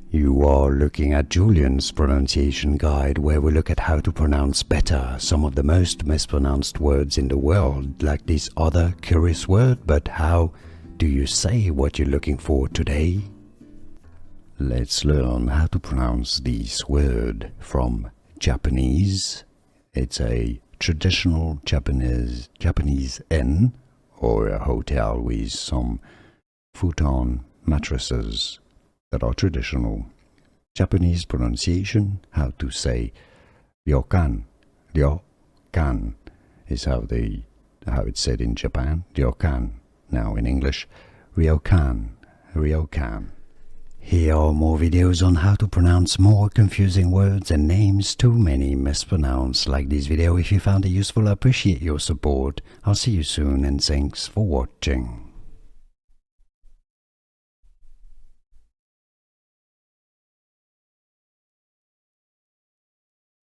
You are looking at Julian's pronunciation guide, where we look at how to pronounce better some of the most mispronounced words in the world, like this other curious word. But how do you say what you're looking for today? Let's learn how to pronounce this word from Japanese. It's a traditional Japanese inn, or a hotel with some futon mattresses that are traditional. Japanese pronunciation, how to say ryokan. Ryokan is how it's said in Japan. Ryokan. Now in English, ryokan. Ryokan. Here are more videos on how to pronounce more confusing words and names too many mispronounced. Like this video if you found it useful. I appreciate your support. I'll see you soon and thanks for watching.